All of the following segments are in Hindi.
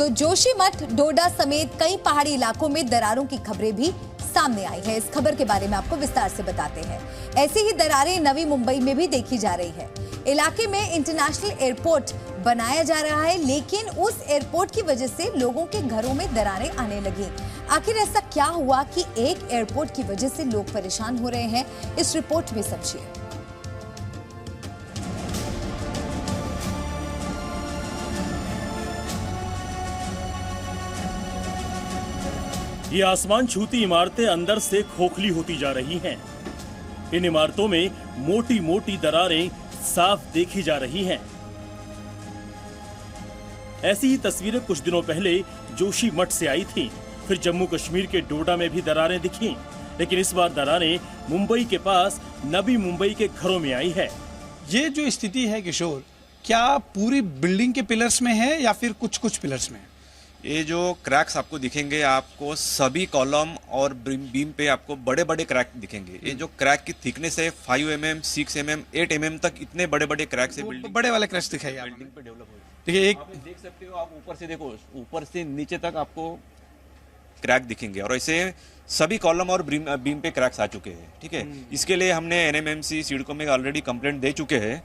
तो जोशीमठ, डोडा समेत कई पहाड़ी इलाकों में दरारों की खबरें भी सामने आई है। इस खबर के बारे में आपको विस्तार से बताते हैं। ऐसी ही दरारें नवी मुंबई में भी देखी जा रही है। इलाके में इंटरनेशनल एयरपोर्ट बनाया जा रहा है, लेकिन उस एयरपोर्ट की वजह से लोगों के घरों में दरारें आने लगी। आखिर ऐसा क्या हुआ कि एक एयरपोर्ट की वजह से लोग परेशान हो रहे हैं? इस रिपोर्ट में समझिए। ये आसमान छूती इमारतें अंदर से खोखली होती जा रही हैं। इन इमारतों में मोटी मोटी दरारें साफ देखी जा रही हैं। ऐसी ही तस्वीरें कुछ दिनों पहले जोशीमठ से आई थीं। फिर जम्मू कश्मीर के डोडा में भी दरारें दिखीं, लेकिन इस बार दरारें मुंबई के पास नवी मुंबई के घरों में आई है। ये जो स्थिति है किशोर, क्या पूरी बिल्डिंग के पिलर्स में है या फिर कुछ कुछ पिलर्स में? ये जो क्रैक्स आपको दिखेंगे, आपको सभी कॉलम और बीम पे आपको बड़े बड़े क्रैक दिखेंगे। ये जो क्रैक की थिकनेस है 5 mm, 6 mm, 8 mm तक इतने बड़े बड़े क्रैक्स है। बिल्डिंग बड़े वाले क्रैक्स दिखाई बिल्डिंग पे डेवलप हो रहे। देखिए, एक देख सकते हो आप, ऊपर से देखो, ऊपर से नीचे तक आपको क्रैक दिखेंगे और ऐसे सभी कॉलम और बीम पे क्रैक्स आ चुके हैं। ठीक है, इसके लिए हमने NMMC सिडको में ऑलरेडी कंप्लेंट दे चुके हैं।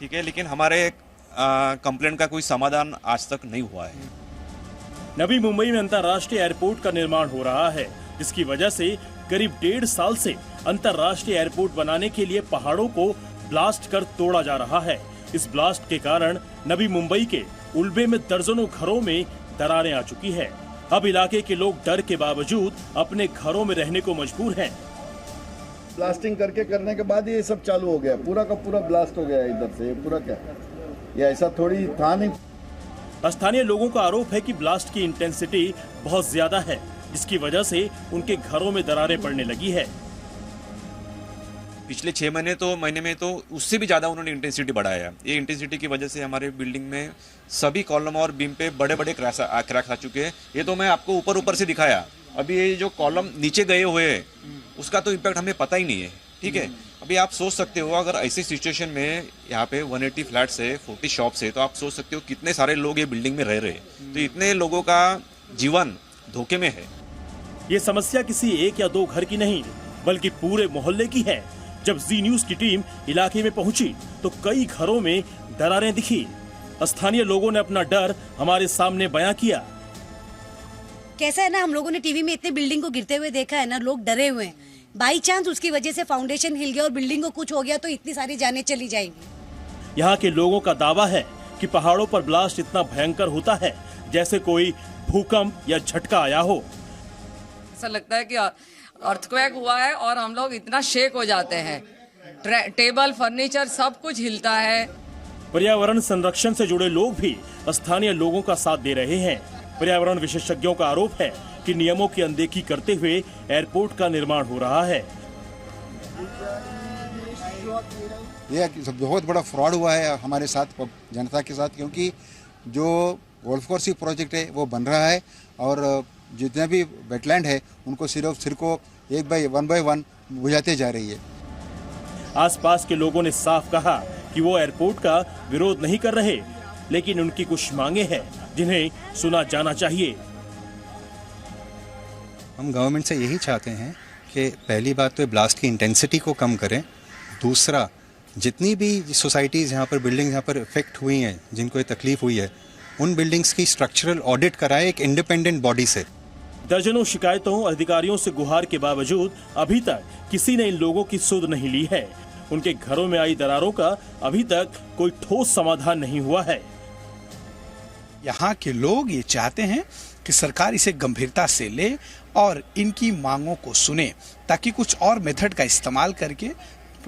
ठीक है, लेकिन हमारे कंप्लेंट का कोई समाधान आज तक नहीं हुआ है। नवी मुंबई में अंतर्राष्ट्रीय एयरपोर्ट का निर्माण हो रहा है, जिसकी वजह से करीब 1.5 साल से अंतर्राष्ट्रीय एयरपोर्ट बनाने के लिए पहाड़ों को ब्लास्ट कर तोड़ा जा रहा है। इस ब्लास्ट के कारण नवी मुंबई के उल्बे में दर्जनों घरों में दरारें आ चुकी है। अब इलाके के लोग डर के बावजूद अपने घरों में रहने को मजबूर हैं। ब्लास्टिंग करने के बाद ये सब चालू हो गया, पूरा का पूरा ब्लास्ट हो गया इधर से। पूरा क्या, ये ऐसा थोड़ी था नहीं। स्थानीय लोगों का आरोप है कि ब्लास्ट की इंटेंसिटी बहुत ज्यादा है, जिसकी वजह से उनके घरों में दरारें पड़ने लगी है। पिछले 6 महीने में तो उससे भी ज्यादा उन्होंने इंटेंसिटी बढ़ाया। ये इंटेंसिटी की वजह से हमारे बिल्डिंग में सभी कॉलम और बीम पे बड़े बड़े क्रैक्स आ चुके हैं। ये तो मैं आपको ऊपर से दिखाया। अभी ये जो कॉलम नीचे गए हुए हैं, उसका तो इम्पैक्ट हमें पता ही नहीं है। ठीक है, अभी आप सोच सकते हो, अगर ऐसी सिचुएशन में यहाँ पे 180 फ्लैट्स है, 40 शॉप्स है, तो आप सोच सकते हो कितने सारे लोग ये बिल्डिंग में रह रहे हैं। तो इतने लोगों का जीवन धोखे में है। ये समस्या किसी एक या 2 घर की नहीं, बल्कि पूरे मोहल्ले की है। जब जी न्यूज की टीम इलाके में पहुंची तो कई घरों में दरारें दिखी। स्थानीय लोगों ने अपना डर हमारे सामने बयां किया। कैसा है ना, हम लोगों ने टीवी में इतने बिल्डिंग को गिरते हुए देखा है ना, लोग डरे हुए हैं। बाई चांस उसकी वजह से फाउंडेशन हिल गया और बिल्डिंग को कुछ हो गया तो इतनी सारी जानें चली जाएंगी। यहाँ के लोगों का दावा है कि पहाड़ों पर ब्लास्ट इतना भयंकर होता है जैसे कोई भूकंप या झटका आया हो। ऐसा लगता है कि अर्थक्वेक हुआ है और हम लोग इतना शेक हो जाते हैं। टेबल, फर्नीचर सब कुछ हिलता है। पर्यावरण संरक्षण से जुड़े लोग भी स्थानीय लोगों का साथ दे रहे हैं। पर्यावरण विशेषज्ञों का आरोप है कि नियमों की अनदेखी करते हुए एयरपोर्ट का निर्माण हो रहा है। यह बहुत बड़ा फ्रॉड हुआ है हमारे साथ, जनता के साथ, क्योंकि जो गोल्फ कोर्स प्रोजेक्ट है वो बन रहा है और जितने भी वेटलैंड है उनको सिर्फ को 1 बाय 1 बुझाते जा रही है। आसपास के लोगों ने साफ कहा कि वो एयरपोर्ट का विरोध नहीं कर रहे, लेकिन उनकी कुछ मांगे हैं जिन्हें सुना जाना चाहिए। हम गवर्नमेंट से यही चाहते हैं कि पहली बात तो ब्लास्ट की इंटेंसिटी को कम करें। दूसरा, जितनी भी सोसाइटीज़ यहाँ पर, बिल्डिंग्स यहाँ पर इफेक्ट हुई हैं, जिनको ये तकलीफ हुई है, उन बिल्डिंग्स की स्ट्रक्चरल ऑडिट कराए एक इंडिपेंडेंट बॉडी से। दर्जनों शिकायतों, अधिकारियों से गुहार के बावजूद अभी तक किसी ने इन लोगों की सुध नहीं ली है। उनके घरों में आई दरारों का अभी तक कोई ठोस समाधान नहीं हुआ है। यहाँ के लोग ये चाहते हैं कि सरकार इसे गंभीरता से ले और इनकी मांगों को सुने, ताकि कुछ और मेथड का इस्तेमाल करके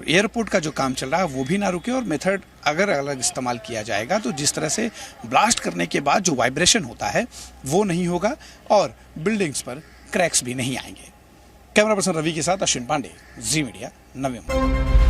एयरपोर्ट का जो काम चल रहा है वो भी ना रुके। और मेथड अगर अलग इस्तेमाल किया जाएगा तो जिस तरह से ब्लास्ट करने के बाद जो वाइब्रेशन होता है वो नहीं होगा और बिल्डिंग्स पर क्रैक्स भी नहीं आएंगे। कैमरा पर्सन रवि के साथ अश्विन पांडे, जी मीडिया, नवी मुंबई।